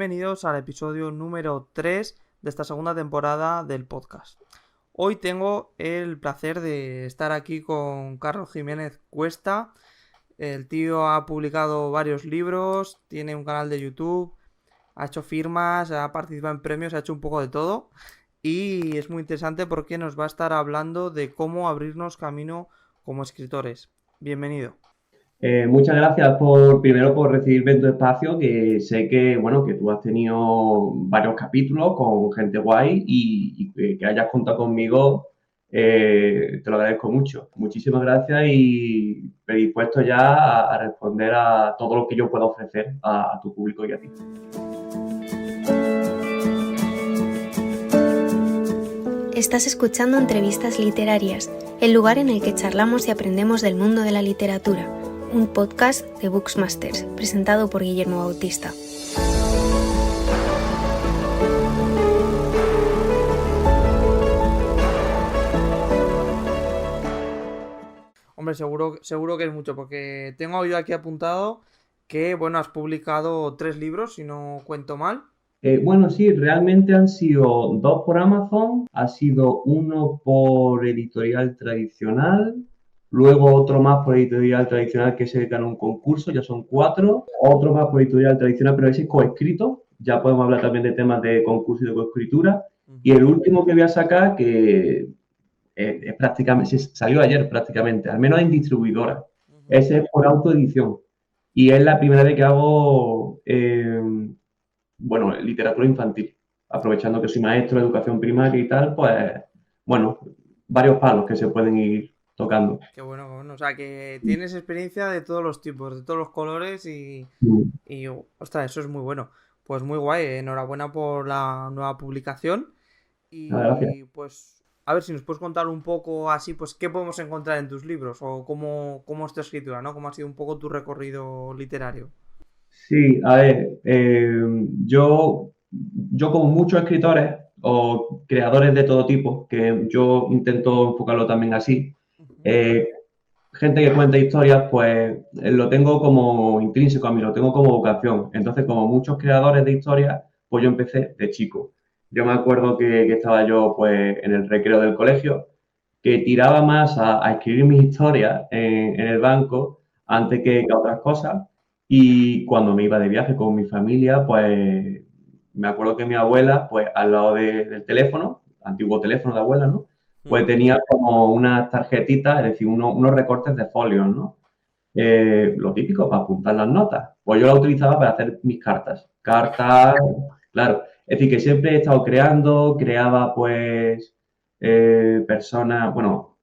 Bienvenidos al episodio número 3 de esta segunda temporada del podcast. Hoy tengo el placer de estar aquí con Carlos Jiménez Cuesta. El tío ha publicado varios libros, tiene un canal de YouTube, ha hecho firmas, ha participado en premios, ha hecho un poco de todo. Y es muy interesante porque nos va a estar hablando de cómo abrirnos camino como escritores. Bienvenido. Muchas gracias primero por recibirme en tu espacio, que sé que, bueno, que tú has tenido varios capítulos con gente guay y que hayas contado conmigo, te lo agradezco mucho. Muchísimas gracias y predispuesto ya a responder a todo lo que yo pueda ofrecer a tu público y a ti. Estás escuchando Entrevistas Literarias, el lugar en el que charlamos y aprendemos del mundo de la literatura. Un podcast de Booksmasters, presentado por Guillermo Bautista. Hombre, seguro que es mucho, porque tengo oído aquí apuntado que, bueno, has publicado 3 libros, si no cuento mal. Bueno, sí, realmente han sido 2 por Amazon, ha sido uno por editorial tradicional, luego otro más por editorial tradicional que se ganó un concurso, ya son 4, otro más por editorial tradicional, pero ese es coescrito, ya podemos hablar también de temas de concurso y de coescritura, y el último que voy a sacar, que es prácticamente, salió ayer prácticamente, al menos en distribuidora, ese es por autoedición, y es la primera vez que hago... bueno, literatura infantil, aprovechando que soy maestro de educación primaria y tal, pues, bueno, varios palos que se pueden ir tocando. Qué bueno, qué bueno. O sea, que tienes experiencia de todos los tipos, de todos los colores Mm. ostras, eso es muy bueno. Pues muy guay, enhorabuena por la nueva publicación. Gracias. Y pues, a ver si nos puedes contar un poco así, pues, qué podemos encontrar en tus libros o cómo es tu escritura, ¿no? Cómo ha sido un poco tu recorrido literario. Sí, a ver, yo como muchos escritores o creadores de todo tipo, que yo intento enfocarlo también así, Ujú. eh, gente que cuenta historias, pues lo tengo como intrínseco a mí, lo tengo como vocación. Entonces, como muchos creadores de historias, pues yo empecé de chico. Yo me acuerdo que estaba yo pues en el recreo del colegio, que tiraba más a escribir mis historias en el banco antes que otras cosas. Y cuando me iba de viaje con mi familia, pues me acuerdo que mi abuela, pues al lado del teléfono, antiguo teléfono de abuela, ¿no? Pues Mm. tenía como unas tarjetitas, es decir, unos recortes de folios, ¿no? Lo típico, para apuntar las notas. Pues yo la utilizaba para hacer mis cartas. Cartas, claro. Es decir, que siempre he estado creaba pues personas, bueno,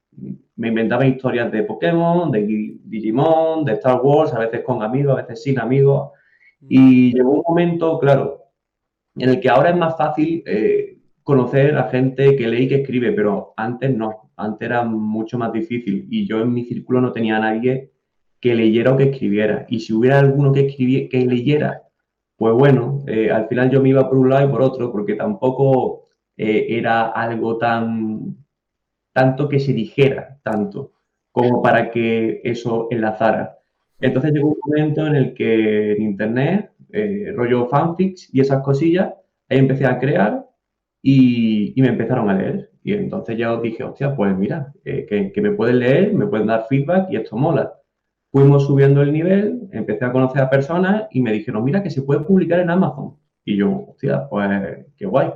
me inventaba historias de Pokémon, de Digimon, de Star Wars, a veces con amigos, a veces sin amigos. Mm. Y llegó un momento, claro, en el que ahora es más fácil conocer a gente que lee y que escribe, pero antes no, antes era mucho más difícil y yo en mi círculo no tenía a nadie que leyera o que escribiera. Y si hubiera alguno que leyera, pues bueno, al final yo me iba por un lado y por otro, porque tampoco era algo tanto que se dijera tanto como para que eso enlazara. Mm. Entonces llegó un momento en el que en internet, rollo fanfics y esas cosillas, ahí empecé a crear y me empezaron a leer. Y entonces ya os dije, hostia, pues mira, que me pueden leer, me pueden dar feedback y esto mola. Fuimos subiendo el nivel, empecé a conocer a personas y me dijeron, mira, que se puede publicar en Amazon. Y yo, hostia, pues qué guay.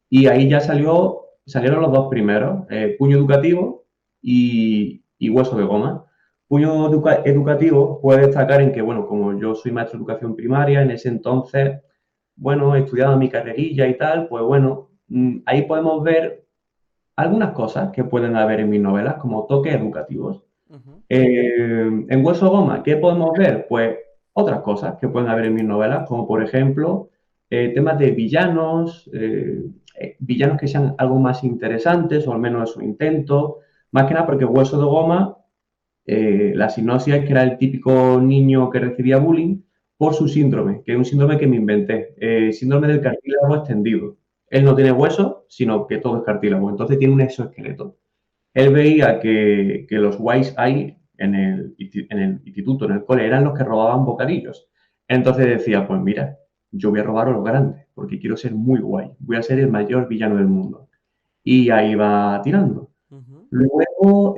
Y ahí ya salieron los dos primeros, Puño Educativo y Hueso de Goma. Puño Educativo puede destacar en que, bueno, como yo soy maestro de educación primaria, en ese entonces, bueno, he estudiado mi carrerilla y tal, pues bueno, ahí podemos ver algunas cosas que pueden haber en mis novelas, como toques educativos. Ujú. En Hueso Goma, ¿qué podemos ver? Pues otras cosas que pueden haber en mis novelas, como por ejemplo temas de villanos, villanos que sean algo más interesantes, o al menos eso intento. Más que nada porque Hueso de Goma, la sinopsis es que era el típico niño que recibía bullying por su síndrome, que es un síndrome que me inventé, síndrome del cartílago extendido. Él no tiene huesos, sino que todo es cartílago, entonces tiene un exoesqueleto. Él veía que los Wise Eye en el instituto, en el cole, eran los que robaban bocadillos. Entonces decía, pues mira, yo voy a robar oro grande, porque quiero ser muy guay, voy a ser el mayor villano del mundo. Y ahí va tirando. Ujú. Luego,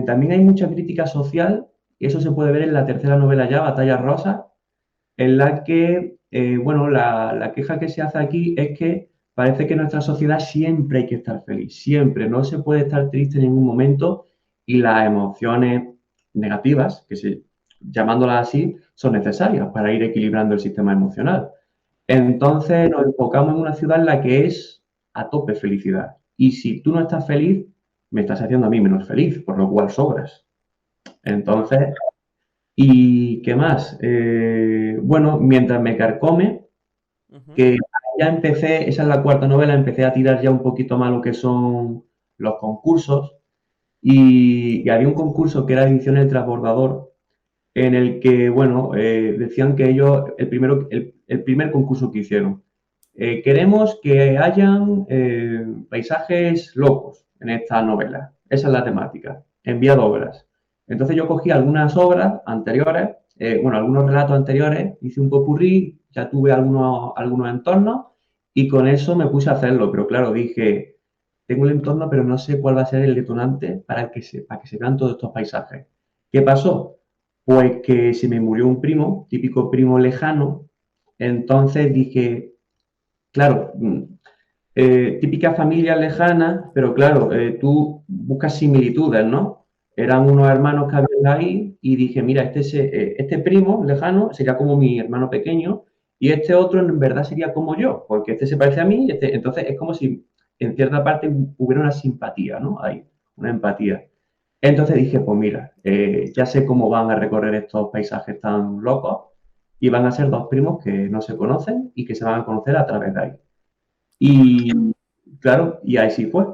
también hay mucha crítica social, y eso se puede ver en la tercera novela ya, Batallas Rosas, en la que, bueno, la queja que se hace aquí es que parece que en nuestra sociedad siempre hay que estar feliz, siempre, no se puede estar triste en ningún momento y las emociones negativas, llamándolas así, son necesarias para ir equilibrando el sistema emocional. Entonces nos enfocamos en una ciudad en la que es a tope felicidad. Y si tú no estás feliz, me estás haciendo a mí menos feliz, por lo cual sobras. Entonces, ¿y qué más? Bueno, mientras me carcome, Ujú. que ya empecé, esa es la cuarta novela, empecé a tirar ya un poquito más lo que son los concursos. Y había un concurso que era edición El Transbordador, en el que, bueno, decían que ellos, el primer concurso que hicieron, queremos que hayan paisajes locos en esta novela. Esa es la temática. Enviad obras. Entonces yo cogí algunas obras anteriores, bueno, algunos relatos anteriores, hice un popurrí, ya tuve algunos entornos y con eso me puse a hacerlo. Pero claro, dije, tengo el entorno, pero no sé cuál va a ser el detonante para que se vean todos estos paisajes. ¿Qué pasó? Pues que se me murió un primo, típico primo lejano. Entonces dije, claro, típica familia lejana, pero claro, tú buscas similitudes, ¿no? Eran unos hermanos que había ahí y dije, mira, este primo lejano sería como mi hermano pequeño y este otro en verdad sería como yo, porque este se parece a mí, entonces es como si en cierta parte hubiera una simpatía, ¿no? Hay una empatía. Entonces dije, pues mira, ya sé cómo van a recorrer estos paisajes tan locos y van a ser dos primos que no se conocen y que se van a conocer a través de ahí. Qué bueno. Y claro, y ahí sí fue.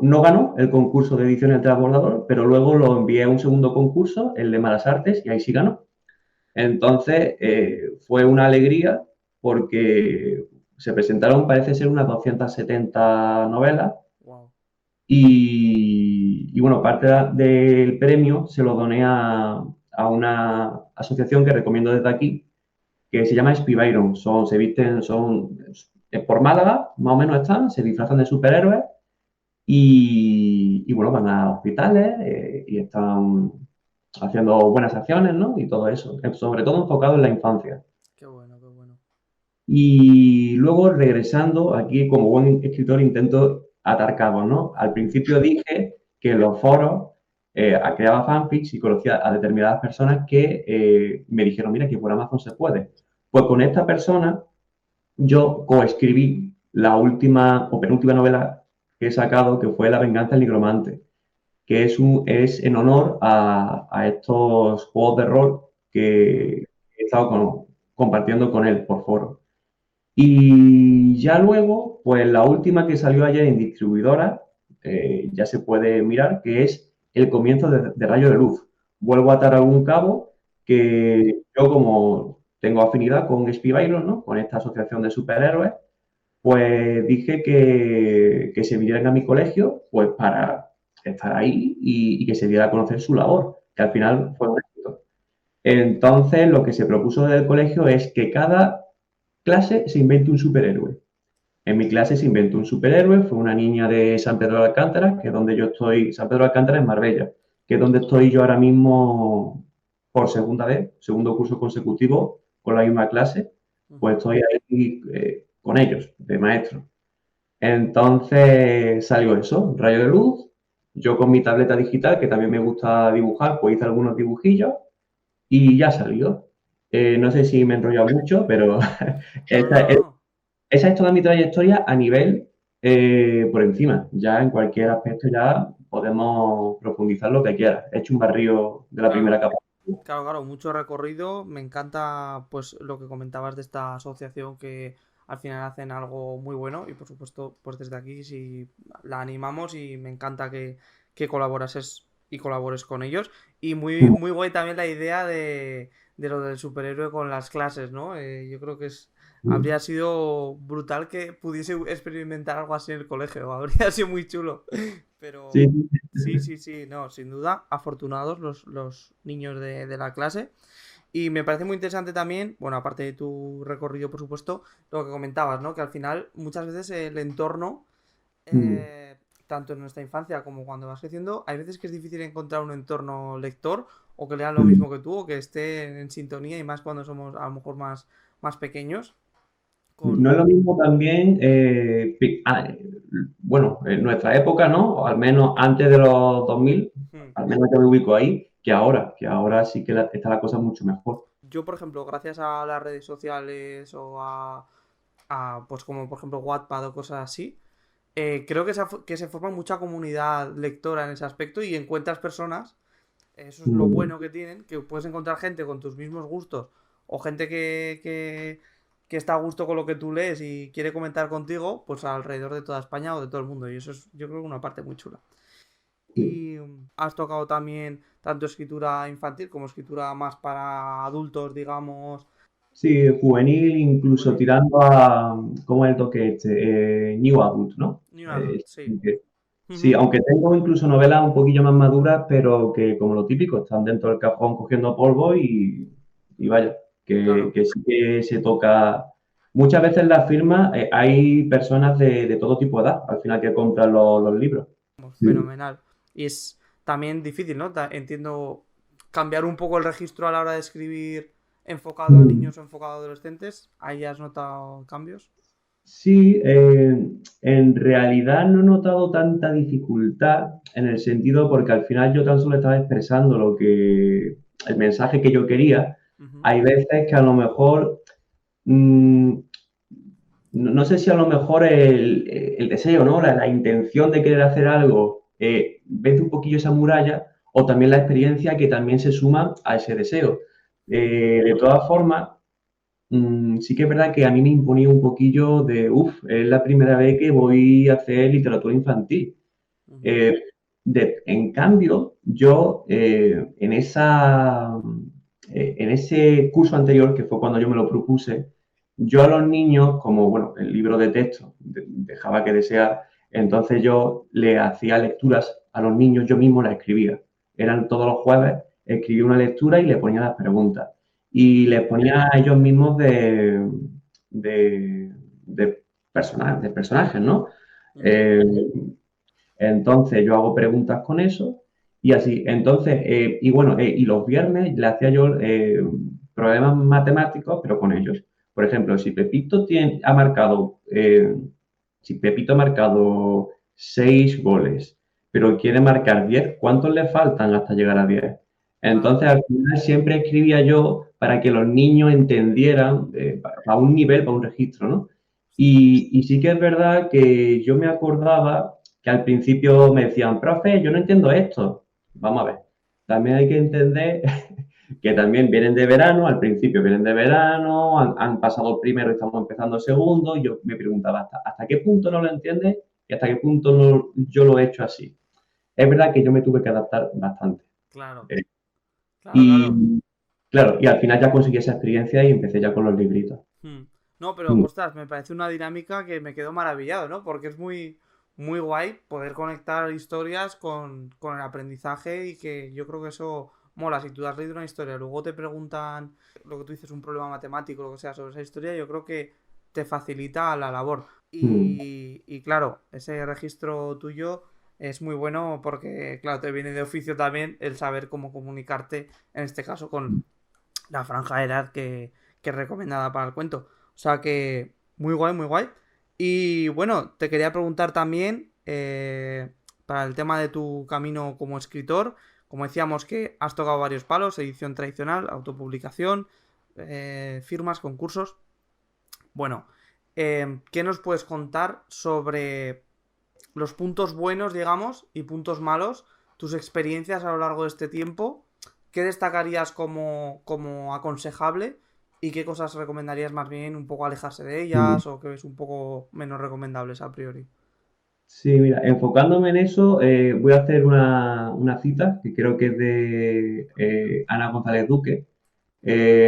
No ganó el concurso de edición del transbordador, pero luego lo envié a un segundo concurso, el de Malas Artes, y ahí sí ganó. Entonces, fue una alegría porque se presentaron, parece ser, unas 270 novelas Wow. y bueno, parte del premio se lo doné a una asociación que recomiendo desde aquí, que se llama Spy Byron. Se visten, por Málaga, más o menos están, se disfrazan de superhéroes y bueno, van a hospitales y están haciendo buenas acciones, ¿no? Y todo eso, sobre todo enfocado en la infancia. Qué bueno, qué bueno. Y luego, regresando, aquí como buen escritor intento atar cabos, ¿no? Al principio dije que en los foros creaba fanfics y conocía a determinadas personas que me dijeron, mira, que por Amazon se puede. Pues con esta persona yo coescribí la última o penúltima novela que he sacado, que fue La venganza del nigromante, que es en honor a estos juegos de rol que he estado compartiendo con él por foro. Y ya luego, pues la última que salió ayer en distribuidora, ya se puede mirar, que es El comienzo de Rayo de Luz. Vuelvo a atar algún cabo que yo, como tengo afinidad con Spy Byron, ¿no? Con esta asociación de superhéroes, pues dije que se vinieran a mi colegio pues para estar ahí y que se diera a conocer su labor, que al final fue un éxito. Entonces, lo que se propuso desde el colegio es que cada clase se invente un superhéroe. En mi clase se inventó un superhéroe, fue una niña de San Pedro de Alcántara, que es donde yo estoy, San Pedro de Alcántara es Marbella, que es donde estoy yo ahora mismo por segunda vez, segundo curso consecutivo con la misma clase, pues Ujú. estoy ahí con ellos, de maestro. Entonces salió eso, rayo de luz, yo con mi tableta digital, que también me gusta dibujar, pues hice algunos dibujillos y ya salió. No sé si me he enrollado mucho, pero No, esta, no, no. esa es toda mi trayectoria a nivel por encima. Ya en cualquier aspecto ya podemos profundizar lo que quieras. He hecho un barrio de la primera Claro. capa. Claro, claro, mucho recorrido. Me encanta pues lo que comentabas de esta asociación que al final hacen algo muy bueno y por supuesto pues desde aquí sí la animamos y me encanta que colaborases y colabores con ellos. Y muy, muy guay también la idea de lo del superhéroe con las clases, ¿no? Yo creo que habría sido brutal que pudiese experimentar algo así en el colegio, habría sido muy chulo. Sí, Pero sí, sí, sí, no, sin duda, afortunados los niños de la clase. Y me parece muy interesante también, bueno, aparte de tu recorrido, por supuesto, lo que comentabas, ¿no? Que al final, muchas veces el entorno, Mm. tanto en nuestra infancia como cuando vas creciendo, hay veces que es difícil encontrar un entorno lector o que lean lo Mm. mismo que tú o que esté en sintonía y más cuando somos a lo mejor más pequeños. No es lo Con... mismo también, bueno, en nuestra época, ¿no? O al menos antes de los 2000, Hmm. al menos yo me ubico ahí, que ahora sí que está la cosa mucho mejor. Yo, por ejemplo, gracias a las redes sociales o pues como por ejemplo Wattpad o cosas así, creo que se forma mucha comunidad lectora en ese aspecto y encuentras personas, eso es lo Mm. bueno que tienen, que puedes encontrar gente con tus mismos gustos o gente que está a gusto con lo que tú lees y quiere comentar contigo, pues alrededor de toda España o de todo el mundo. Y eso es, yo creo que una parte muy chula. Sí. Y has tocado también tanto escritura infantil como escritura más para adultos, digamos. Sí, juvenil, incluso Juvenil. tirando a, ¿cómo es el toque este? New Adult, ¿no? New Adult, sí. Sí, Ujú. aunque tengo incluso novelas un poquillo más maduras, pero que como lo típico, están dentro del cajón cogiendo polvo y vaya, Claro, que sí que se toca. Muchas veces en las firmas hay personas de todo tipo de edad, al final que compran los libros. vamos, Sí. fenomenal. Y es también difícil, ¿no? Entiendo cambiar un poco el registro a la hora de escribir enfocado a Mm. niños o enfocado a adolescentes. Ahí has notado cambios. Sí, en realidad no he notado tanta dificultad en el sentido porque al final yo tan solo estaba expresando el mensaje que yo quería. Ujú. Hay veces que a lo mejor, mm, no sé si a lo mejor el deseo, ¿no? La intención de querer hacer algo vence un poquillo esa muralla o también la experiencia que también se suma a ese deseo. Mm, De todas formas, sí que es verdad que a mí me imponía un poquillo es la primera vez que voy a hacer literatura infantil. ujú. Eh, en cambio, yo en ese curso anterior, que fue cuando yo me lo propuse, yo a los niños, como bueno, el libro de texto dejaba que desear, entonces yo le hacía lecturas a los niños, yo mismo las escribía. Eran todos los jueves, escribía una lectura y le ponía las preguntas. Y les ponía a ellos mismos de, de personajes, ¿no? Ujú. Eh, entonces yo hago preguntas con eso y así. Entonces, y bueno, y los viernes le hacía yo problemas matemáticos, pero con ellos. Por ejemplo, si Pepito ha marcado 6 goles, pero quiere marcar 10, ¿cuántos le faltan hasta llegar a 10? Claro. Entonces, al final siempre escribía yo para que los niños entendieran a un nivel, para un registro, ¿no? Y sí que es verdad que yo me acordaba que al principio me decían, profe, yo no entiendo esto. Vamos a ver, también hay que entender que también vienen de verano, al principio vienen de verano, han pasado primero y estamos empezando segundo, y yo me preguntaba hasta qué punto no lo entiendes y hasta qué punto yo lo he hecho así. Es verdad que yo me tuve que adaptar bastante. Claro, Eh, claro, claro. Y claro, y al final ya conseguí esa experiencia y empecé ya con los libritos. Hmm. No, pero Mm. ostras, me parece una dinámica que me quedó maravillado, ¿no? Porque es muy guay poder conectar historias con el aprendizaje y que yo creo que eso mola. Si tú has leído una historia, luego te preguntan lo que tú dices, un problema matemático, lo que sea sobre esa historia, yo creo que te facilita la labor. Mm. Y claro, ese registro tuyo es muy bueno porque, claro, te viene de oficio también el saber cómo comunicarte, en este caso, con la franja de edad que es recomendada para el cuento. O sea que muy guay, muy guay. Y bueno, te quería preguntar también para el tema de tu camino como escritor. Como decíamos que has tocado varios palos, edición tradicional, autopublicación, firmas, concursos. Bueno, ¿qué nos puedes contar sobre los puntos buenos, digamos, y puntos malos, tus experiencias a lo largo de este tiempo? ¿Qué destacarías como aconsejable y qué cosas recomendarías más bien un poco alejarse de Mm. ellas o que ves un poco menos recomendables a priori? Sí, mira, enfocándome en eso, voy a hacer una cita que creo que es de Ana González Duque.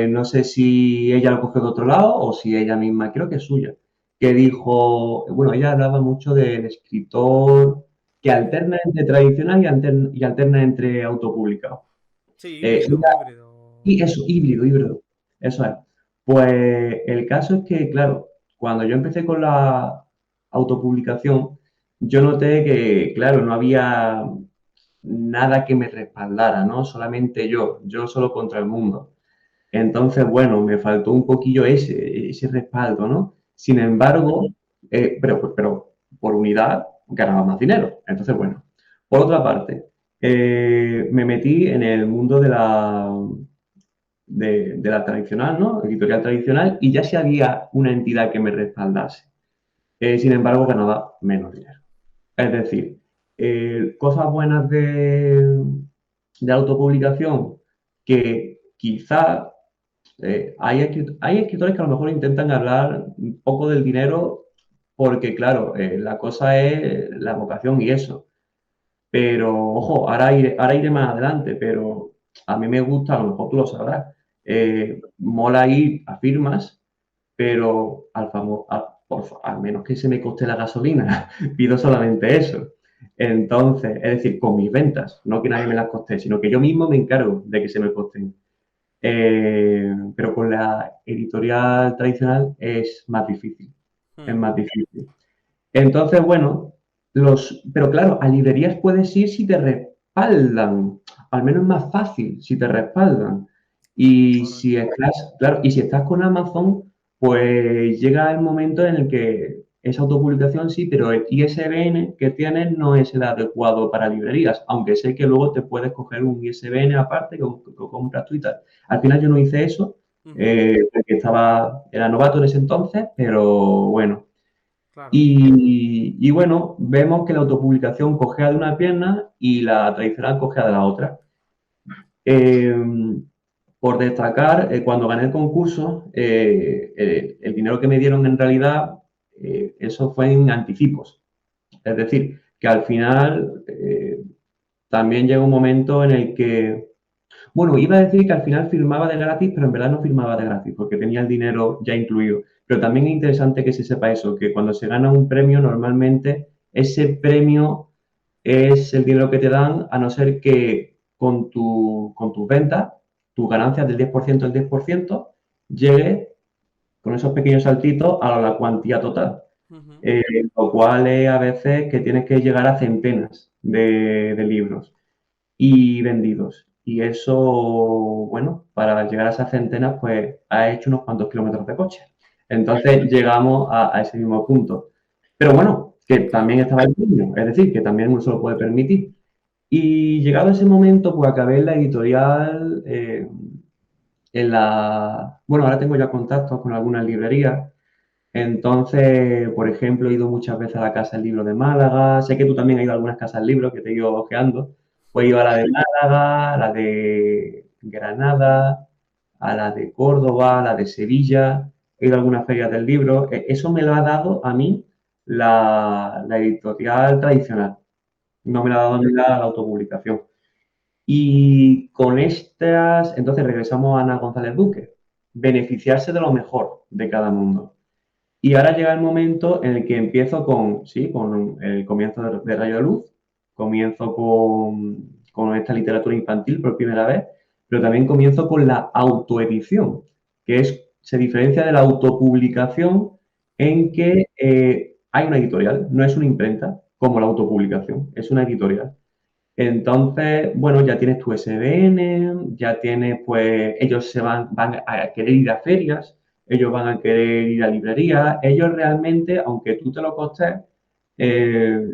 No sé si ella lo cogió de otro lado o si ella misma, creo que es suya, que dijo, bueno, ella hablaba mucho del escritor que Ujú. alterna entre tradicional y alterna entre autopublicado. Sí, Eh, híbrido, híbrido. Y eso, híbrido, eso es. Pues el caso es que, claro, cuando yo empecé con la autopublicación, yo noté que, claro, no había nada que me respaldara, ¿no? Solamente yo solo contra el mundo. Entonces, bueno, me faltó un poquillo ese respaldo, ¿no? Sin embargo, pero por unidad ganaba más dinero. Entonces, bueno, por otra parte, me metí en el mundo de la tradicional, ¿no? Editorial tradicional, y ya sí había una entidad que me respaldase. Sin embargo, ganaba menos dinero. Es decir, cosas buenas de autopublicación que quizá hay escritores que a lo mejor intentan hablar un poco del dinero porque, claro, la cosa es la vocación y eso. Pero, ojo, ahora iré más adelante, pero a mí me gusta, a lo mejor tú lo sabrás, mola ir a firmas, pero al menos que se me coste la gasolina, pido solamente eso. Entonces, es decir, con mis ventas, no que nadie me las coste, sino que yo mismo me encargo de que se me costen. Pero con la editorial tradicional es más difícil, es más difícil. Entonces, bueno, pero claro, a librerías puedes ir si te respaldan, al menos es más fácil si te respaldan. Y si estás, claro, y si estás con Amazon, pues llega el momento en el que esa autopublicación sí, pero el ISBN que tienes no es el adecuado para librerías, aunque sé que luego te puedes coger un ISBN aparte que lo compras tú y tal. Al final yo no hice eso, porque era novato en ese entonces, pero bueno. Claro. Y bueno, vemos que la autopublicación cojea de una pierna y la tradicional cojea de la otra. Eh, por destacar, cuando gané el concurso, el dinero que me dieron en realidad, eso fue en anticipos. Es decir, que al final también llega un momento en el que, bueno, iba a decir que al final firmaba de gratis, pero en verdad no firmaba de gratis porque tenía el dinero ya incluido. Pero también es interesante que se sepa eso, que cuando se gana un premio, normalmente ese premio es el dinero que te dan, a no ser que con tus ventas, tus ganancias del 10%, el 10%, llegue con esos pequeños saltitos a la cuantía total. Lo cual es a veces que tienes que llegar a centenas de libros y vendidos. Y eso, bueno, para llegar a esas centenas, pues ha hecho unos cuantos kilómetros de coche. Entonces llegamos a ese mismo punto. Pero bueno, que también estaba el premio, es decir, que también uno se lo puede permitir. Y llegado ese momento, pues acabé en la editorial, Bueno, ahora tengo ya contactos con algunas librerías. Entonces, por ejemplo, he ido muchas veces a la Casa del Libro de Málaga. Sé que tú también has ido a algunas casas del libro que te he ido ojeando. Pues he ido a la de Málaga, a la de Granada, a la de Córdoba, a la de Sevilla. He ido a algunas ferias del libro. Eso me lo ha dado a mí la editorial tradicional. No me lo ha dado a mí la autopublicación. Y con estas, entonces regresamos a Ana González Duque. Beneficiarse de lo mejor de cada mundo. Y ahora llega el momento en el que empiezo con el comienzo de Rayo de Luz, comienzo con esta literatura infantil por primera vez, pero también comienzo con la autoedición, se diferencia de la autopublicación en que hay una editorial, no es una imprenta como la autopublicación, es una editorial. Entonces, bueno, ya tienes tu SBN, ya tienes, pues, ellos van a querer ir a ferias, ellos van a querer ir a librerías, ellos realmente, aunque tú te lo costes,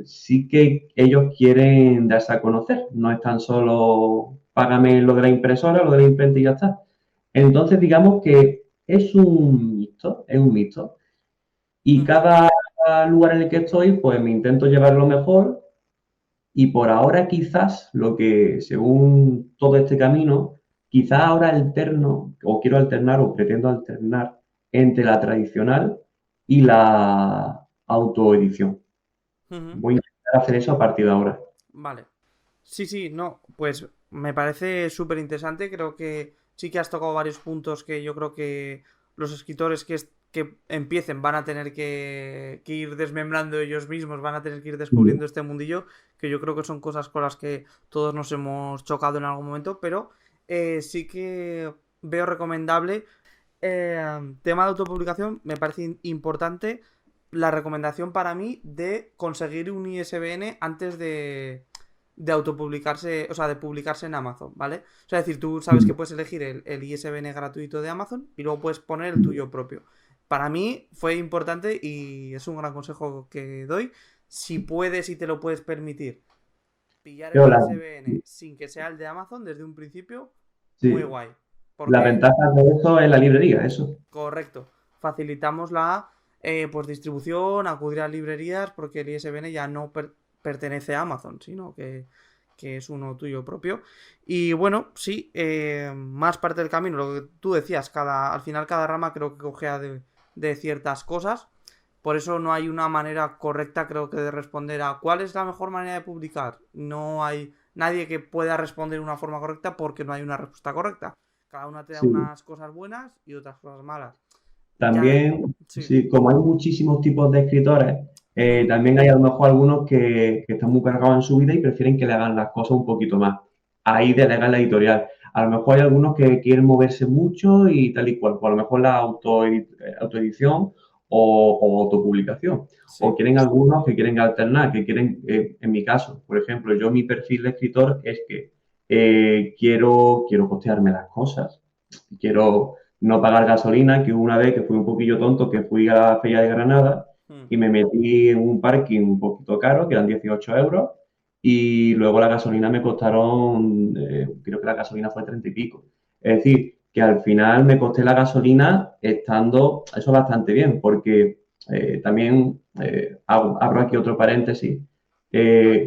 sí que ellos quieren darse a conocer, no es tan solo págame lo de la impresora, lo de la imprenta y ya está. Entonces, digamos que es un mixto, es un mixto. Y cada lugar en el que estoy, pues me intento llevar lo mejor y por ahora quizás lo que, según todo este camino, quizás ahora alterno o quiero alternar o pretendo alternar entre la tradicional y la autoedición. Voy a intentar hacer eso a partir de ahora. Vale. Sí, sí, no, pues me parece súper interesante. Creo que sí que has tocado varios puntos que yo creo que los escritores que empiecen van a tener que ir desmembrando ellos mismos, van a tener que ir descubriendo este mundillo, que yo creo que son cosas con las que todos nos hemos chocado en algún momento, pero sí que veo recomendable. Tema de autopublicación, me parece importante la recomendación para mí de conseguir un ISBN antes de autopublicarse, o sea, de publicarse en Amazon, ¿vale? O sea, es decir, tú sabes que puedes elegir el ISBN gratuito de Amazon y luego puedes poner el tuyo propio. Para mí fue importante y es un gran consejo que doy. Si puedes y te lo puedes permitir, pillar el Pero ISBN sin que sea el de Amazon desde un principio, muy sí, guay. la Porque, ventaja de eso es la librería, eso. correcto, facilitamos la pues distribución, acudir a librerías, porque el ISBN ya no pertenece a Amazon, sino que es uno tuyo propio. Y bueno, sí, más parte del camino, lo que tú decías, al final cada rama creo que cogea de ciertas cosas. Por eso no hay una manera correcta, creo que, de responder a cuál es la mejor manera de publicar. No hay nadie que pueda responder de una forma correcta porque no hay una respuesta correcta. Cada una te da Sí. unas cosas buenas y otras cosas malas. Ya, También, sí. sí, como hay muchísimos tipos de escritores, Mm, también hay a lo mejor algunos que están muy cargados en su vida y prefieren que le hagan las cosas un poquito más. Ahí delegan la editorial. A lo mejor hay algunos que quieren moverse mucho y tal y cual. Pues a lo mejor la autoedición o autopublicación. O sí. quieren algunos que quieren alternar, que quieren, en mi caso, por ejemplo, yo mi perfil de escritor es que quiero costearme las cosas. Quiero no pagar gasolina, que hubo una vez que fui un poquillo tonto, que fui a la feria de Granada Mm, y me metí en un parking un poquito caro, que eran 18 euros, y luego la gasolina me costaron, creo que la gasolina fue 30 y pico. Es decir, que al final me costé la gasolina estando, eso bastante bien, porque también abro aquí otro paréntesis,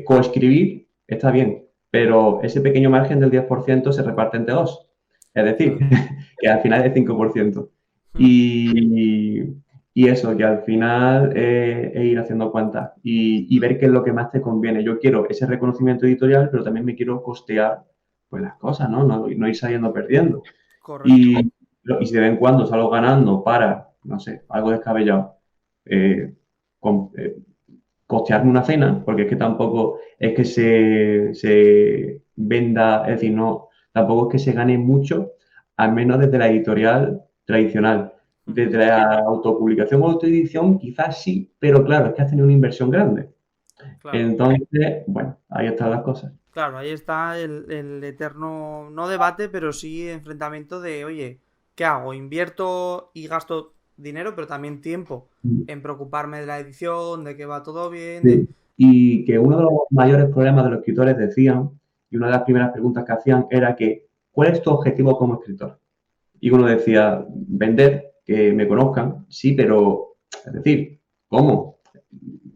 coescribir está bien, pero ese pequeño margen del 10% se reparte entre dos. Es decir, claro. que al final es 5%. Mm, Y, y eso, que al final es ir haciendo cuentas y ver qué es lo que más te conviene. Yo quiero ese reconocimiento editorial, pero también me quiero costear pues las cosas, ¿no? No ir saliendo perdiendo. correcto. Y si de vez en cuando salgo ganando para, no sé, algo descabellado, eh, con, costearme una cena, porque es que tampoco es que se venda, es decir, no, tampoco es que se gane mucho, al menos desde la editorial tradicional. Ujú, Desde la autopublicación o autoedición quizás sí, pero claro, es que has tenido una inversión grande. claro. Entonces, bueno, ahí están las cosas. Claro, ahí está el eterno, no debate, pero sí enfrentamiento de, oye, ¿qué hago? ¿Invierto y gasto dinero, pero también tiempo en preocuparme de la edición, de que va todo bien, de... Sí. Y que uno de los mayores problemas de los escritores decían, y una de las primeras preguntas que hacían era que, ¿cuál es tu objetivo como escritor? Y uno decía, vender, que me conozcan, sí, pero, es decir, ¿cómo?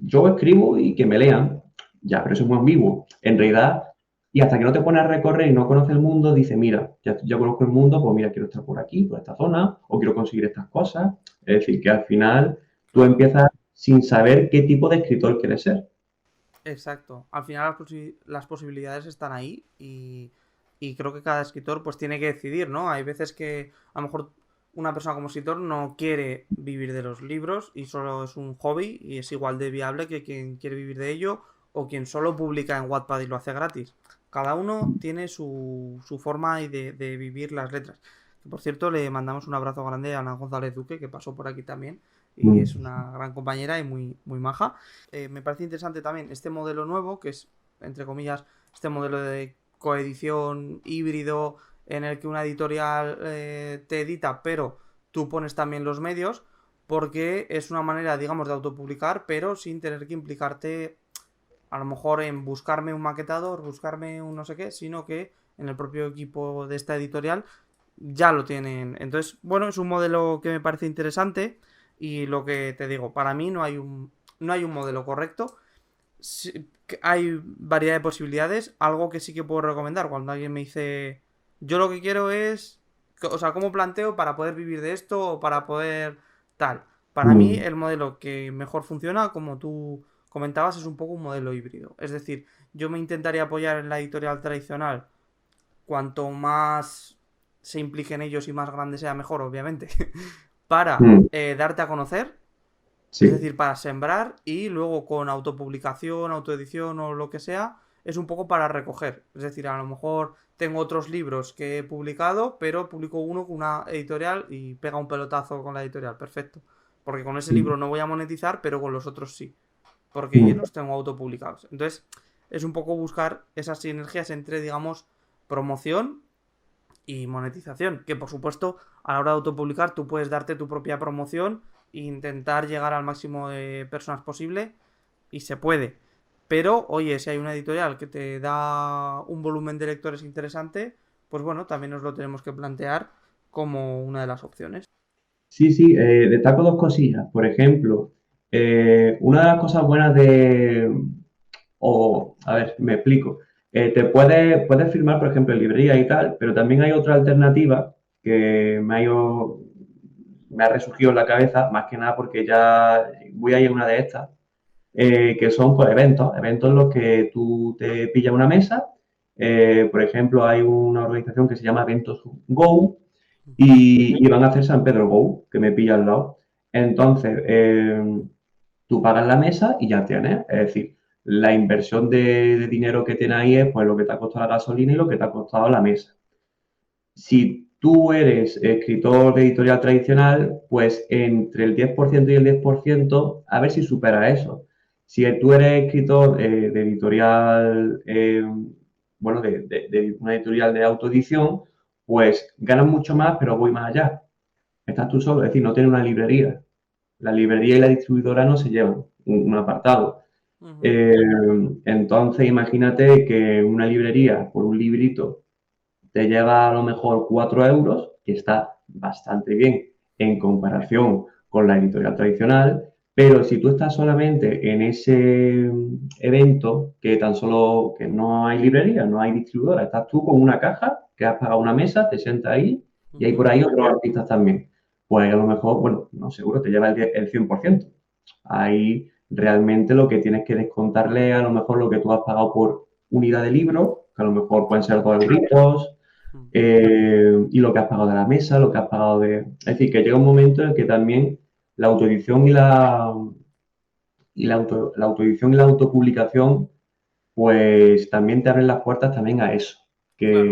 Yo escribo y que me lean, ya, pero eso es muy ambiguo. En realidad, y hasta que no te pones a recorrer y no conoces el mundo, dice, mira, ya conozco el mundo, pues mira, quiero estar por aquí, por esta zona, o quiero conseguir estas cosas. Es decir, que al final tú Claro, empiezas sin saber qué tipo de escritor quieres ser. exacto. Al final las posibilidades están ahí y creo que cada escritor pues tiene que decidir, ¿no? Hay veces que a lo mejor una persona como escritor no quiere vivir de los libros y solo es un hobby y es igual de viable que quien quiere vivir de ello o quien solo publica en Wattpad y lo hace gratis. Cada uno tiene su forma de vivir las letras. Por cierto, le mandamos un abrazo grande a Ana González Duque, que pasó por aquí también y es Mm, una gran compañera y muy maja. Me parece interesante también este modelo nuevo, que es, entre comillas, este modelo de coedición híbrido en el que una editorial te edita, pero tú pones también los medios, porque es una manera, digamos, de autopublicar, pero sin tener que implicarte a lo mejor en buscarme un maquetador, buscarme un no sé qué, sino que en el propio equipo de esta editorial ya lo tienen. Entonces, bueno, es un modelo que me parece interesante y lo que te digo, para mí no hay un modelo correcto. Sí, hay variedad de posibilidades. Algo que sí que puedo recomendar cuando alguien me dice, yo lo que quiero es, o sea, ¿cómo planteo para poder vivir de esto o para poder tal? Para mí mm, el modelo que mejor funciona, como tú comentabas, es un poco un modelo híbrido. Es decir, yo me intentaría apoyar en la editorial tradicional cuanto más se impliquen ellos y más grande sea mejor, obviamente, para mm, darte a conocer, es sí. decir, para sembrar y luego con autopublicación, autoedición o lo que sea, es un poco para recoger. Es decir, a lo mejor tengo otros libros que he publicado, pero publico uno con una editorial y pega un pelotazo con la editorial. Perfecto. Porque con ese libro no voy a monetizar, pero con los otros sí. Porque ya los tengo autopublicados. Entonces, es un poco buscar esas sinergias entre, digamos, promoción y monetización. Que por supuesto, a la hora de autopublicar, tú puedes darte tu propia promoción e intentar llegar al máximo de personas posible. Y se puede. Pero, oye, si hay una editorial que te da un volumen de lectores interesante, pues bueno, también nos lo tenemos que plantear como una de las opciones. Sí, sí, destaco dos cosillas. Por ejemplo, una de las cosas buenas a ver, me explico. Puedes firmar, por ejemplo, en librería y tal, pero también hay otra alternativa que me ha resurgido en la cabeza, más que nada porque ya voy a ir a una de estas, que son pues, eventos en los que tú te pillas una mesa. Por ejemplo, hay una organización que se llama Eventos Go y van a hacer San Pedro Go, que me pilla al lado. Entonces, tú pagas la mesa y ya tienes. Es decir, la inversión de dinero que tienes ahí es pues, lo que te ha costado la gasolina y lo que te ha costado la mesa. Si tú eres escritor de editorial tradicional, pues entre el 10% y el 10%, a ver si supera eso. Si tú eres escritor de editorial, bueno, de una editorial de autoedición, pues ganas mucho más, pero voy más allá. Estás tú solo, es decir, no tienes una librería. La librería y la distribuidora no se llevan un apartado. Eh, entonces, imagínate que una librería por un librito te lleva a lo mejor 4 euros, que está bastante bien en comparación con la editorial tradicional, pero si tú estás solamente en ese evento que tan solo que no hay librería, no hay distribuidora, estás tú con una caja que has pagado una mesa, te sientas ahí y hay por ahí otros artistas también. Pues a lo mejor, bueno, no seguro, te lleva el 100%. Ahí realmente lo que tienes que descontarle a lo mejor lo que tú has pagado por unidad de libro, que a lo mejor pueden ser 2 euritos, y lo que has pagado de la mesa, lo que has pagado de... Es decir, que llega un momento en el que también la autoedición la autoedición y la autopublicación, pues también te abren las puertas también a eso, Claro.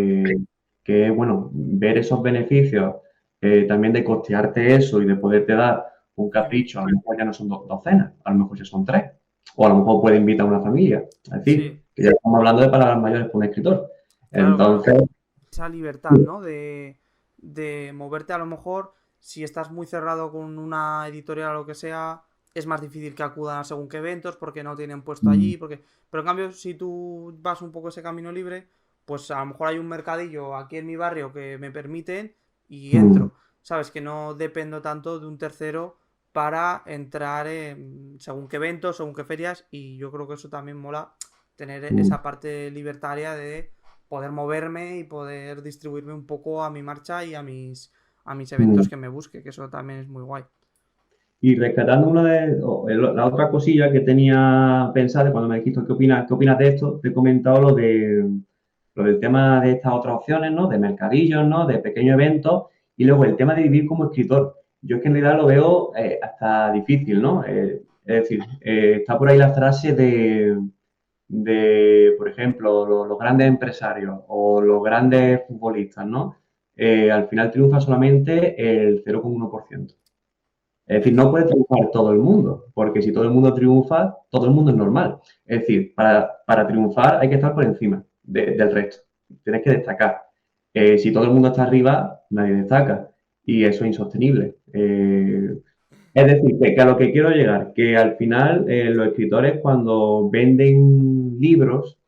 que es, bueno, ver esos beneficios, también de costearte eso y de poderte dar un capricho, a lo mejor ya no son docenas, a lo mejor ya son 3, o a lo mejor puedes invitar a una familia, es decir, Sí, que ya estamos hablando de palabras mayores para un escritor. claro, claro. Entonces, Esa libertad, ¿no? De moverte a lo mejor, si estás muy cerrado con una editorial o lo que sea, es más difícil que acudan a según qué eventos porque no tienen puesto allí, porque... Pero en cambio, si tú vas un poco ese camino libre, pues a lo mejor hay un mercadillo aquí en mi barrio que me permiten y entro. ¿Sabes? Que no dependo tanto de un tercero para entrar en según qué eventos, según qué ferias, y yo creo que eso también mola, tener esa parte libertaria de poder moverme y poder distribuirme un poco a mi marcha y a mis eventos que me busque, que eso también es muy guay. y rescatando la otra cosilla que tenía pensada cuando me dijiste qué opinas de esto, te he comentado lo del tema de estas otras opciones, ¿no? De mercadillos, ¿no? De pequeños eventos y luego el tema de vivir como escritor. Yo es que en realidad lo veo hasta difícil, ¿no? Es decir, está por ahí la frase por ejemplo, los grandes empresarios o los grandes futbolistas, ¿no? Al final triunfa solamente el 0,1%. Es decir, no puede triunfar todo el mundo, porque si todo el mundo triunfa, todo el mundo es normal. Es decir, para triunfar hay que estar por encima del resto. Tienes que destacar. Si todo el mundo está arriba, nadie destaca. Y eso es insostenible. Es decir, que a lo que quiero llegar, que al final los escritores cuando venden libros,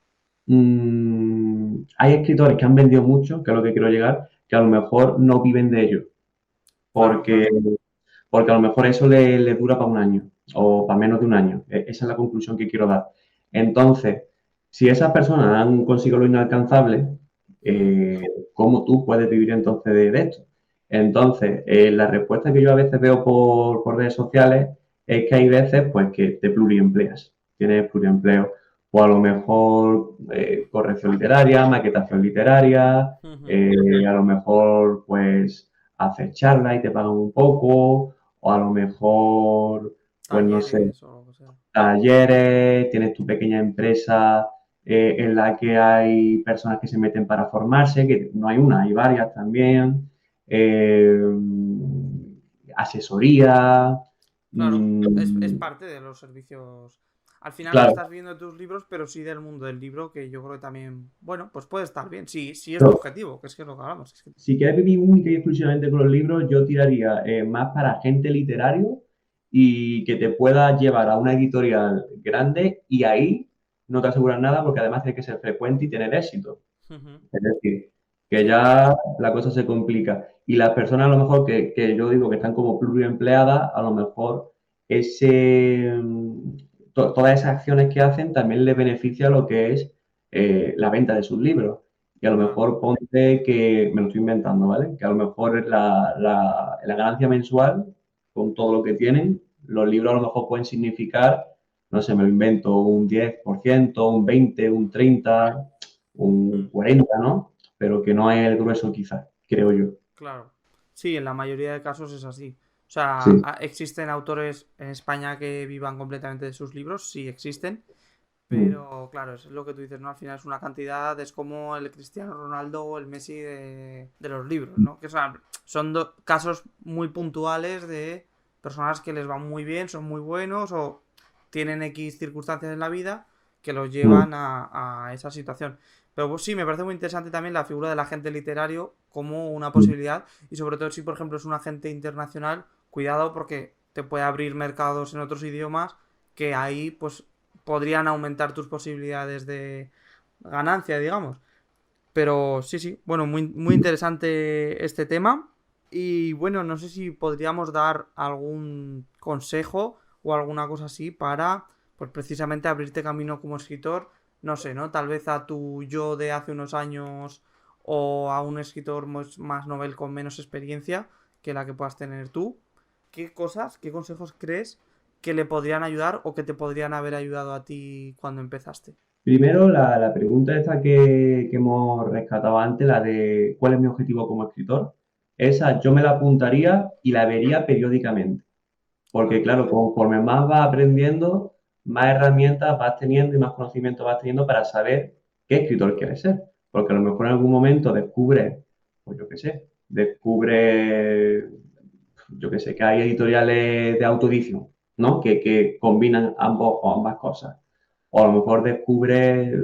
hay escritores que han vendido mucho, que es a lo que quiero llegar, que a lo mejor no viven de ello. Claro, Porque claro. porque a lo mejor eso le dura para un año o para menos de un año. Esa es la conclusión que quiero dar. Entonces, si esas personas han conseguido lo inalcanzable, ¿cómo tú puedes vivir entonces de esto? Entonces, la respuesta que yo a veces veo por redes sociales es que hay veces pues que te pluriempleas, tienes pluriempleo, o a lo mejor corrección literaria, maquetación literaria, a lo mejor pues haces charlas y te pagan un poco, o a lo mejor, pues no sé, Talleres o lo que sea. talleres, tienes tu pequeña empresa en la que hay personas que se meten para formarse, que no hay una, hay varias también, eh, asesoría, Claro, es mm, parte de los servicios. Al final no claro, estás viendo tus libros, pero sí del mundo del libro, que yo creo que también, bueno, pues puede estar bien. Sí, sí es tu pero objetivo, que es lo que hablamos. si quieres vivir única y exclusivamente con los libros, yo tiraría más para agente literario y que te pueda llevar a una editorial grande y ahí no te aseguras nada porque además tienes que ser frecuente y tener éxito. Ujú. Es decir, que Sí, ya la cosa se complica. Y las personas a lo mejor que yo digo que están como pluriempleadas, a lo mejor ese, todas esas acciones que hacen también les beneficia lo que es la venta de sus libros. Y a lo claro. mejor ponte que, me lo estoy inventando, ¿vale? Que a lo mejor la ganancia mensual, con todo lo que tienen, los libros a lo mejor pueden significar, no sé, me lo invento, un 10%, un 20%, un 30%, un Mm. 40, ¿no? Pero que no es el grueso quizás, creo yo. Claro. Sí, en la mayoría de casos es así. O sea, Sí. existen autores en España que vivan completamente de sus libros, sí existen, Mm, pero claro, es lo que tú dices, ¿no? Al final es una cantidad, es como el Cristiano Ronaldo o el Messi de los libros, ¿no? Que son casos muy puntuales de personas que les van muy bien, son muy buenos o tienen X circunstancias en la vida que los mm, llevan a esa situación. Pero pues sí, me parece muy interesante también la figura del agente literario como una mm. posibilidad y sobre todo si por ejemplo es un agente internacional, cuidado porque te puede abrir mercados en otros idiomas que ahí pues podrían aumentar tus posibilidades de ganancia, digamos. Pero sí, sí, bueno, muy, muy interesante este tema. Y bueno, no sé si podríamos dar algún consejo o alguna cosa así para, pues precisamente abrirte camino como escritor. No sé, ¿no? Tal vez a tu yo de hace unos años o a un escritor más novel con menos experiencia que la que puedas tener tú. ¿Qué cosas, qué consejos crees que le podrían ayudar o que te podrían haber ayudado a ti cuando empezaste? Primero, la pregunta esta que hemos rescatado antes, la de cuál es mi objetivo como escritor, esa yo me la apuntaría y la vería periódicamente. Porque Claro. claro, conforme más vas aprendiendo, más herramientas vas teniendo y más conocimiento vas teniendo para saber qué escritor quieres ser. Porque a lo mejor en algún momento descubres, pues yo qué sé, descubres, yo qué sé, que hay editoriales de autoedición, ¿no? Que combinan ambos o ambas cosas. O a lo mejor descubres,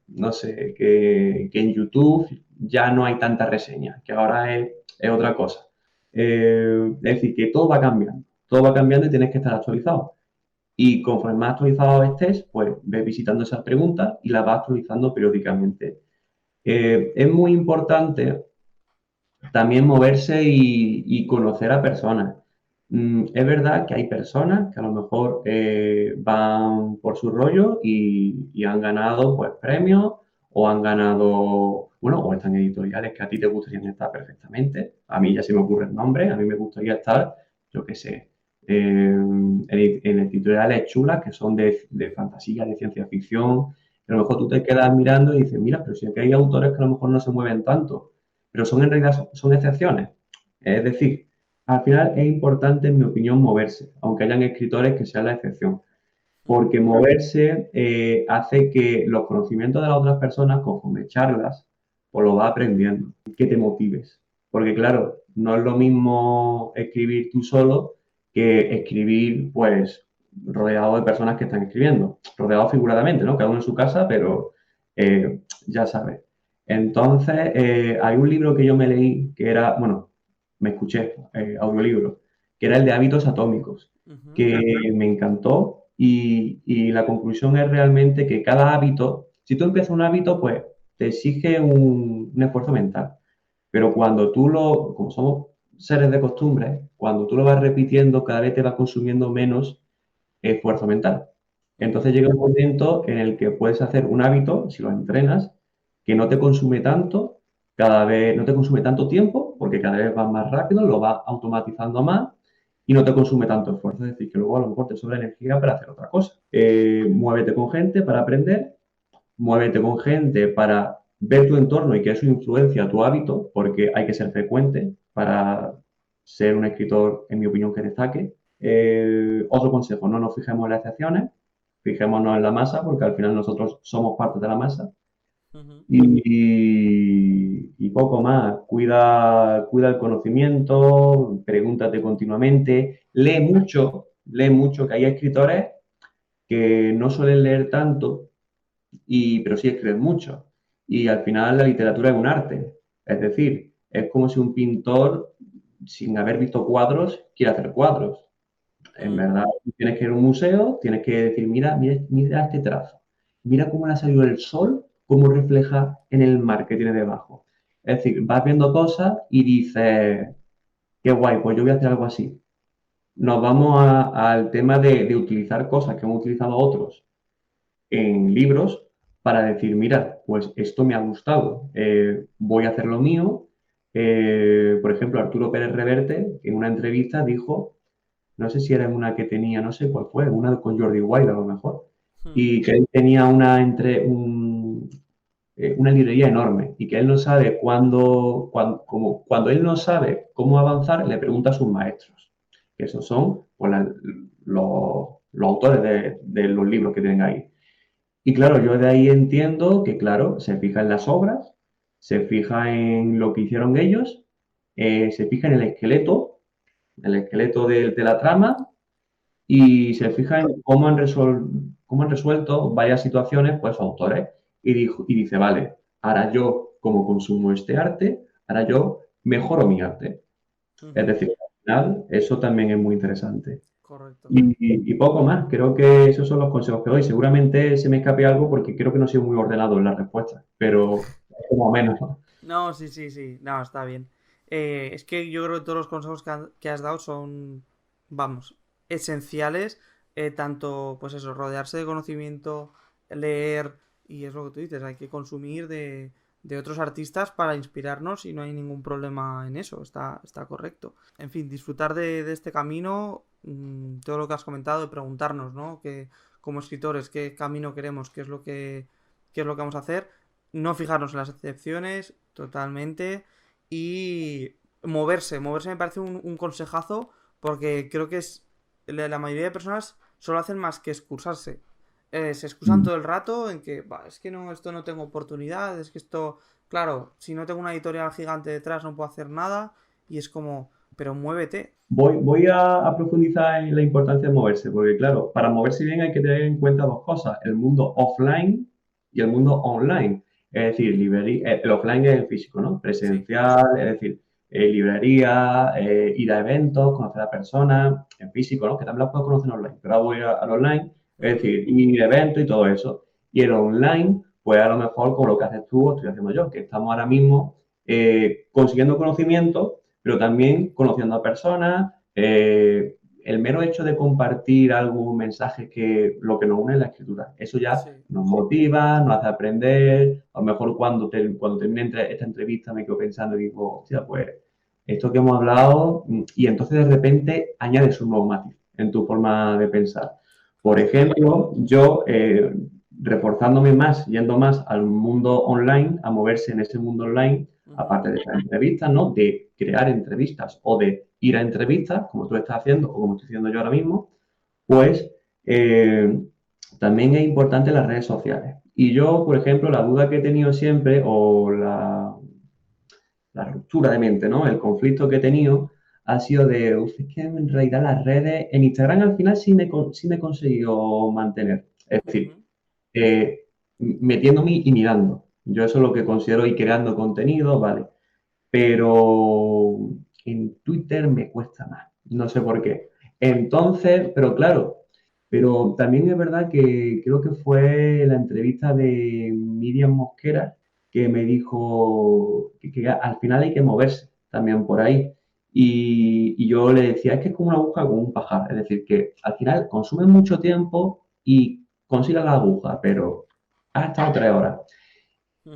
no sé, que en YouTube ya no hay tantas reseñas, que ahora es otra cosa. Es decir, que todo va cambiando y tienes que estar actualizado. Y conforme más actualizado estés, pues ves visitando esas preguntas y las vas actualizando periódicamente. Es muy importante también moverse y conocer a personas. Es verdad que hay personas que a lo mejor van por su rollo y han ganado pues premios o han ganado, bueno, o están editoriales que a ti te gustarían estar perfectamente. A mí ya se me ocurre el nombre, a mí me gustaría estar, yo qué sé, en editoriales chulas que son de fantasía, de ciencia ficción. A lo mejor tú te quedas mirando y dices, mira, pero si aquí hay autores que a lo mejor no se mueven tanto, pero son en realidad son excepciones. Es decir, al final es importante, en mi opinión, moverse, aunque hayan escritores que sean la excepción, porque moverse hace que los conocimientos de las otras personas, conforme charlas, pues lo vas aprendiendo, que te motives. Porque claro, no es lo mismo escribir tú solo que escribir, pues, rodeado de personas que están escribiendo, rodeado figuradamente, ¿no? Cada uno en su casa, pero ya sabes. Entonces, hay un libro que yo me leí que era, bueno, me escuché, audiolibro, que era el de hábitos atómicos, Ujú. que me encantó y la conclusión es realmente que cada hábito, si tú empiezas un hábito, pues te exige un esfuerzo mental, pero cuando tú como somos seres de costumbre, cuando tú lo vas repitiendo, cada vez te va consumiendo menos esfuerzo mental. Entonces Ujú. llega un momento en el que puedes hacer un hábito, si lo entrenas, que no te consume tanto, cada vez no te consume tanto tiempo, porque cada vez vas más rápido, lo vas automatizando más y no te consume tanto esfuerzo. Es decir, que luego a lo mejor te sobra energía para hacer otra cosa. Muévete con gente para aprender, muévete con gente para ver tu entorno y que eso influencia tu hábito, porque hay que ser frecuente para ser un escritor, en mi opinión, que destaque. Otro consejo, no nos fijemos en las excepciones, Fijémonos en la masa, porque al final nosotros somos parte de la masa. Ujú. Y poco más. Cuida el conocimiento, pregúntate continuamente, lee mucho, que hay escritores que no suelen leer tanto, pero sí escriben mucho. Y al final la literatura es un arte. Es decir, es como si un pintor, sin haber visto cuadros, quiere hacer cuadros. En Mm. verdad, tienes que ir a un museo, tienes que decir, mira este trazo, mira cómo le ha salido el sol, cómo refleja en el mar que tiene debajo. Es decir, vas viendo cosas y dices, qué guay, pues yo voy a hacer algo así. Nos vamos al tema de utilizar cosas que hemos utilizado otros en libros para decir, mira, pues esto me ha gustado, voy a hacer lo mío. Por ejemplo, Arturo Pérez Reverte en una entrevista dijo, no sé si era una que tenía, no sé cuál fue, una con Jordi Wild a lo mejor, Mm. y que él tenía una librería enorme y que él no sabe cuando él no sabe cómo avanzar, le pregunta a sus maestros, que esos son pues, los autores de los libros que tienen ahí. Y claro, yo de ahí entiendo que, claro, se fija en las obras, se fija en lo que hicieron ellos, se fija en el esqueleto de la trama y se fija en cómo han resuelto varias situaciones, pues, autores. Y dice, vale, ahora yo, como consumo este arte, ahora yo mejoro mi arte. Es Ujú. decir, al final, eso también es muy interesante. Correcto. Y poco más, creo que esos son los consejos que doy. Seguramente se me escape algo porque creo que no he sido muy ordenado en las respuestas, pero más o menos. No, sí, sí, sí. No, está bien. Es que yo creo que todos los consejos que has dado son, vamos, esenciales. Tanto, pues eso, rodearse de conocimiento, leer, y es lo que tú dices, hay que consumir de otros artistas para inspirarnos y no hay ningún problema en eso, está correcto. En fin, disfrutar de este camino, todo lo que has comentado, de preguntarnos, ¿no? Que, como escritores, qué camino queremos, qué es lo que vamos a hacer, no fijarnos en las excepciones totalmente y moverse me parece un consejazo porque creo que es la mayoría de personas solo hacen más que excusarse. Se excusan todo el rato en que es que no, esto no tengo oportunidad, es que esto, claro, si no tengo una editorial gigante detrás no puedo hacer nada y es como, pero muévete. Voy a profundizar en la importancia de moverse, porque claro, para moverse bien hay que tener en cuenta dos cosas, el mundo offline y el mundo online. Es decir, el offline es el físico, ¿no? Sí. Presencial, es decir, librería, ir a eventos, conocer a personas, en físico, ¿no? Que también las puedo conocer online, pero ahora voy al online, es Ujú. decir, ir a eventos y todo eso. Y el online, pues a lo mejor con lo que haces tú o estoy haciendo yo, que estamos ahora mismo consiguiendo conocimiento pero también conociendo a personas, el mero hecho de compartir algún mensaje que lo que nos une es la escritura. Eso ya Sí. nos motiva, nos hace aprender. A lo mejor cuando termine esta entrevista me quedo pensando y digo, hostia, pues esto que hemos hablado, y entonces de repente añades un nuevo matiz en tu forma de pensar. Por ejemplo, yo reforzándome más, yendo más al mundo online, a moverse en ese mundo online, Ujú. aparte de las entrevistas, ¿no? De crear entrevistas o de ir a entrevistas, como tú estás haciendo o como estoy haciendo yo ahora mismo, pues también es importante las redes sociales. Y yo, por ejemplo, la duda que he tenido siempre o la ruptura de mente, ¿no? El conflicto que he tenido ha sido de, es que en realidad las redes, en Instagram al final sí me he conseguido mantener. Es decir, Ujú. metiéndome y mirando. Yo eso es lo que considero y creando contenido, ¿vale? Pero en Twitter me cuesta más, no sé por qué. Entonces, pero claro, pero también es verdad que creo que fue la entrevista de Miriam Mosquera que me dijo que al final hay que moverse también por ahí. Y yo le decía, es que es como una aguja con un pajar, es decir, que al final consume mucho tiempo y consigue la aguja, pero ha estado 3 horas.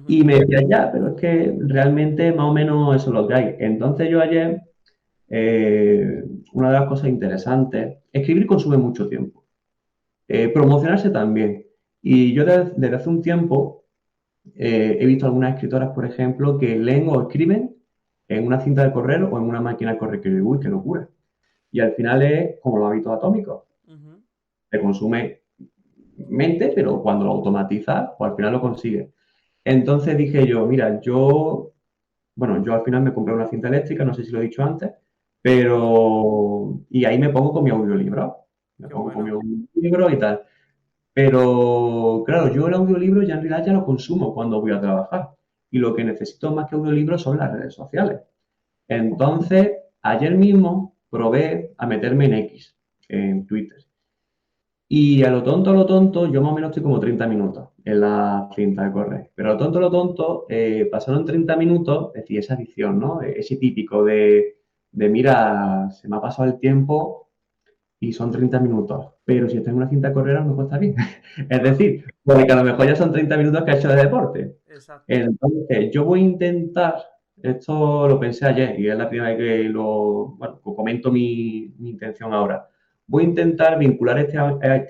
Y Ujú. me decía, ya, pero es que realmente más o menos eso es lo que hay. Entonces yo ayer, una de las cosas interesantes, escribir consume mucho tiempo, promocionarse también. Y yo desde hace un tiempo he visto algunas escritoras, por ejemplo, que leen o escriben en una cinta de correr o en una máquina de correr, que yo digo, uy, qué locura. Y al final es como los hábitos atómicos, Ujú. te consume. mente, pero cuando lo automatizas, pues al final lo consigues. Entonces dije yo, mira, yo al final me compré una cinta eléctrica, no sé si lo he dicho antes, pero... Y ahí me pongo con mi audiolibro. Me Qué pongo con mi bueno. audiolibro y tal. Pero, claro, yo el audiolibro ya en realidad ya lo consumo cuando voy a trabajar. Y lo que necesito más que audiolibro son las redes sociales. Entonces, ayer mismo probé a meterme en X, en Twitter. Y a lo tonto, yo más o menos estoy como 30 minutos en la cinta de correr. Pero a lo tonto, pasaron 30 minutos, es decir, esa adicción, ¿no? Ese típico mira, se me ha pasado el tiempo y son 30 minutos. Pero si estás en una cinta de correr, a lo mejor está bien. Es Claro, decir, porque a lo mejor ya son 30 minutos que has hecho de deporte. exacto. Entonces, yo voy a intentar, esto lo pensé ayer y es la primera vez que bueno, comento mi intención ahora. Voy a intentar vincular este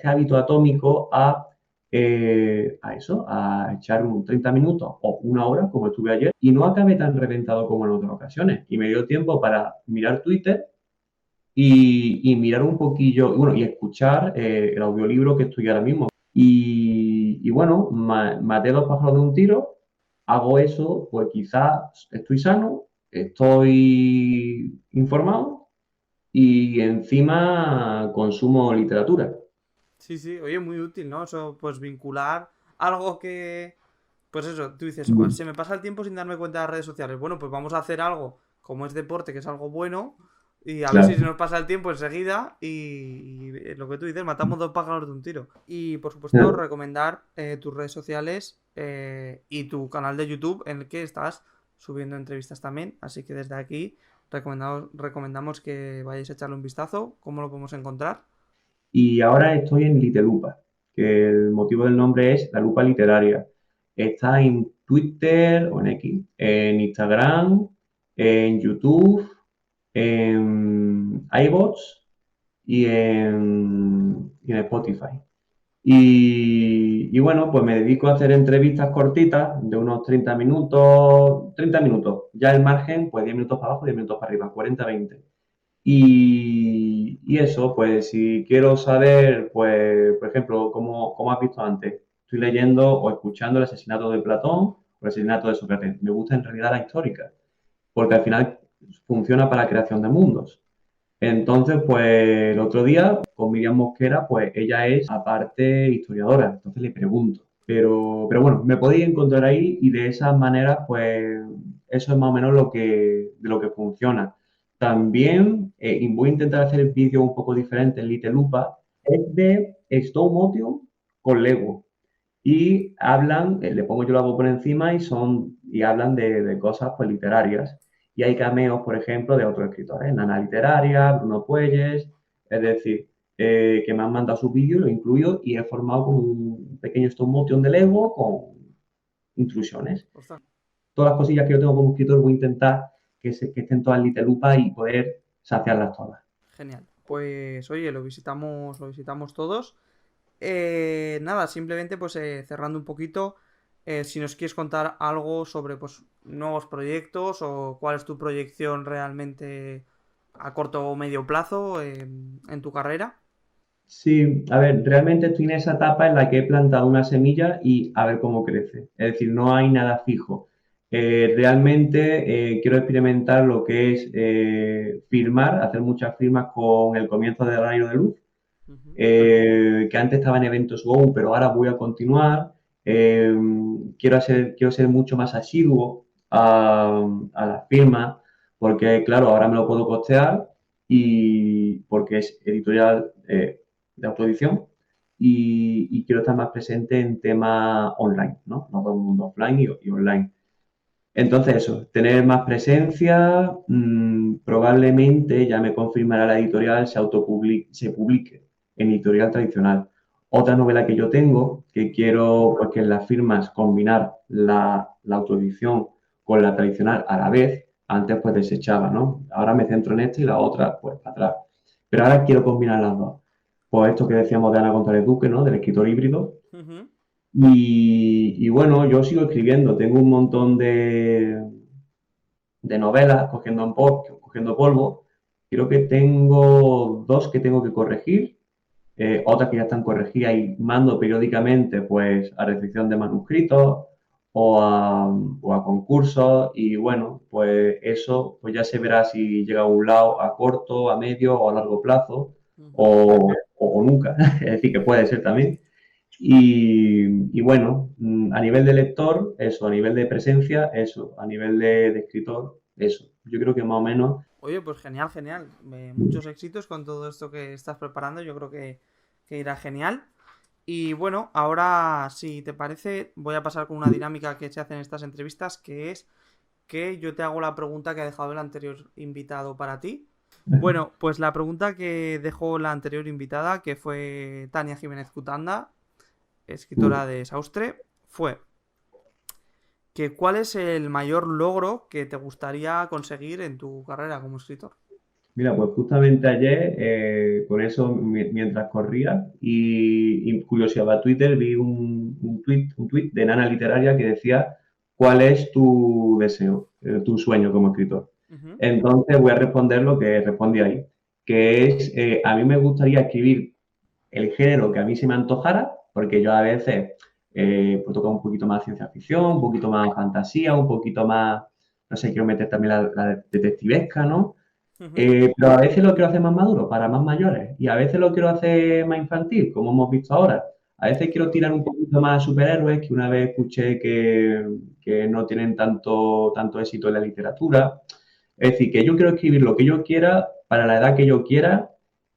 hábito atómico a eso, a echar un 30 minutos o una hora, como estuve ayer, y no acabé tan reventado como en otras ocasiones. Y me dio tiempo para mirar Twitter y mirar un poquillo, bueno, y escuchar el audiolibro que estoy ahora mismo. Y bueno, maté dos pájaros de un tiro, hago eso, pues quizás estoy sano, estoy informado y encima consumo literatura. Sí, sí, oye, muy útil, ¿no? Eso, pues vincular algo que, pues eso, tú dices, "Joder, Mm. se me pasa el tiempo sin darme cuenta de las redes sociales. Bueno, pues vamos a hacer algo como es deporte, que es algo bueno, y a ver si se Claro. nos pasa el tiempo enseguida y lo que tú dices, matamos dos pájaros de un tiro. Y por supuesto, recomendar tus redes sociales y tu canal de YouTube en el que estás subiendo entrevistas también. Así que desde aquí recomendamos que vayáis a echarle un vistazo. ¿Cómo lo podemos encontrar? Y ahora estoy en Litelupa, que el motivo del nombre es la lupa literaria. Está en Twitter o en X, en Instagram, en YouTube, en iVoox y en Spotify. Y bueno, pues me dedico a hacer entrevistas cortitas de unos 30 minutos. Ya el margen, pues 10 minutos para abajo, 10 minutos para arriba, 40-20. Y eso, pues si quiero saber, pues, por ejemplo, como has visto antes, estoy leyendo o escuchando el asesinato de Platón o el asesinato de Sócrates. Me gusta en realidad la histórica, porque al final funciona para la creación de mundos. Entonces, pues el otro día con Miriam Mosquera, pues ella es aparte historiadora, entonces le pregunto. Pero bueno, me podéis encontrar ahí y de esas maneras, pues eso es más o menos de lo que funciona. También y voy a intentar hacer vídeos un poco diferentes en Litelupa, es de stop motion con Lego. Y hablan, le pongo yo la voz por encima y hablan de cosas pues literarias. Y hay cameos, por ejemplo, de otros escritores, Nana Literaria, Bruno Puelles, es decir, que me han mandado sus vídeos, lo incluyo y he formado como un pequeño stop motion de Lego con intrusiones. Ostras, Todas las cosillas que yo tengo como escritor voy a intentar que estén todas en Litelupa y poder saciarlas todas. genial. Pues oye, lo visitamos todos. Nada, simplemente pues cerrando un poquito, si nos quieres contar algo sobre pues nuevos proyectos o cuál es tu proyección realmente a corto o medio plazo en tu carrera. Sí, a ver, realmente estoy en esa etapa en la que he plantado una semilla y a ver cómo crece. Es decir, no hay nada fijo. Realmente quiero experimentar lo que es firmar, hacer muchas firmas con el comienzo del Rayo de Luz, Ujú. que antes estaba en eventos Go, pero ahora voy a continuar. Eh, quiero ser mucho más asiduo a las firmas, porque claro, ahora me lo puedo costear y porque es editorial de autoedición y quiero estar más presente en temas online, ¿no? No todo el mundo offline y online. Entonces, eso, tener más presencia, probablemente ya me confirmará la editorial, se publique en editorial tradicional. Otra novela que yo tengo, que quiero, pues que en las firmas combinar la autoedición con la tradicional a la vez, antes pues desechaba, ¿no? Ahora me centro en esta y la otra pues para atrás. Pero ahora quiero combinar las dos. Pues esto que decíamos de Ana González Duque, ¿no? Del escritor híbrido, Ujú. y bueno, yo sigo escribiendo, tengo un montón de novelas cogiendo polvo. Creo que tengo dos que tengo que corregir otras que ya están corregidas y mando periódicamente pues a recepción de manuscritos o a concursos y bueno, pues eso pues ya se verá si llega a un lado a corto, a medio o a largo plazo o nunca, es decir, que puede ser también. Y bueno, a nivel de lector, eso, a nivel de presencia, eso, a nivel de escritor, eso. Yo creo que más o menos. Oye, pues genial, genial. Muchos éxitos con todo esto que estás preparando. Yo creo que irá genial. Y bueno, ahora, si te parece, voy a pasar con una dinámica que se hace en estas entrevistas, que es que yo te hago la pregunta que ha dejado el anterior invitado para ti. Bueno, pues la pregunta que dejó la anterior invitada, que fue Tania Jiménez Cutanda, escritora de Saustre, fue que ¿cuál es el mayor logro que te gustaría conseguir en tu carrera como escritor? Mira, pues justamente ayer, con eso, mientras corría y curioseaba Twitter, vi un tweet de Nana Literaria que decía, ¿cuál es tu deseo, tu sueño como escritor? Uh-huh. Entonces voy a responder lo que respondí ahí, que es, a mí me gustaría escribir el género que a mí se me antojara, porque yo a veces pues toco un poquito más ciencia ficción, un poquito más fantasía, un poquito más, no sé, quiero meter también la detectivesca, ¿no? Uh-huh. Pero a veces lo quiero hacer más maduro, para más mayores, y a veces lo quiero hacer más infantil, como hemos visto ahora. A veces quiero tirar un poquito más a superhéroes, que una vez escuché que no tienen tanto éxito en la literatura. Es decir, que yo quiero escribir lo que yo quiera, para la edad que yo quiera,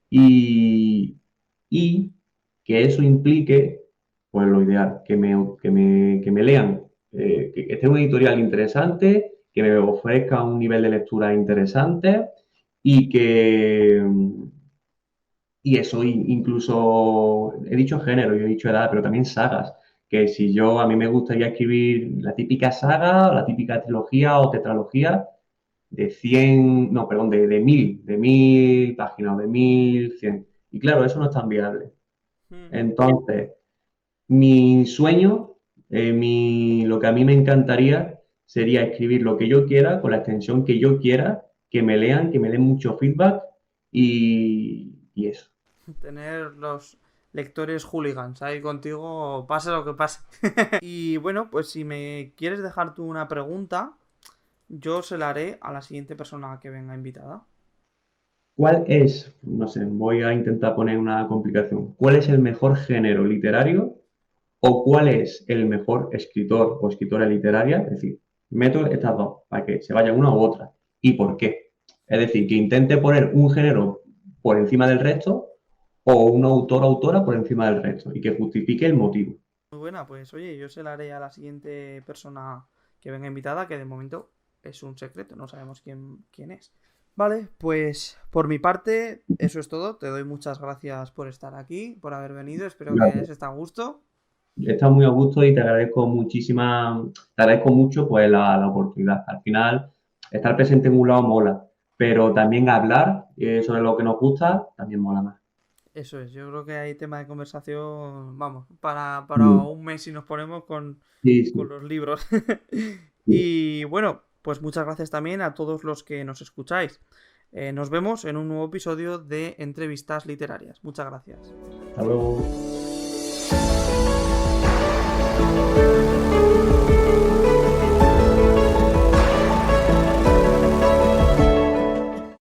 y que eso implique, pues lo ideal, que me lean, que esté una editorial interesante, que me ofrezca un nivel de lectura interesante y y eso, incluso he dicho género, yo he dicho edad, pero también sagas, que si a mí me gustaría escribir la típica saga, la típica trilogía o tetralogía de 100, no, perdón, de 1000 páginas, de 1100. Y claro, eso no es tan viable. Entonces, mi sueño, lo que a mí me encantaría sería escribir lo que yo quiera, con la extensión que yo quiera, que me lean, que me den mucho feedback y eso. Tener los lectores hooligans ahí contigo, pase lo que pase. Y bueno, pues si me quieres dejar tú una pregunta, yo se la haré a la siguiente persona que venga invitada. ¿Cuál es, no sé, voy a intentar poner una complicación, cuál es el mejor género literario o cuál es el mejor escritor o escritora literaria? Es decir, meto estas dos para que se vaya una u otra. ¿Y por qué? Es decir, que intente poner un género por encima del resto o un autor o autora por encima del resto y que justifique el motivo. Muy buena, pues oye, yo se la haré a la siguiente persona que venga invitada, que de momento es un secreto, no sabemos quién es. Vale, pues por mi parte, eso es todo. Te doy muchas gracias por estar aquí, por haber venido. Espero que hayas estado a gusto. He estado muy a gusto y te agradezco mucho pues la oportunidad. Al final, estar presente en un lado mola, pero también hablar sobre lo que nos gusta también mola más. Eso es, yo creo que hay tema de conversación, vamos, para un mes si nos ponemos con los libros. Y bueno, pues muchas gracias también a todos los que nos escucháis. Nos vemos en un nuevo episodio de Entrevistas Literarias. Muchas gracias. Hasta luego.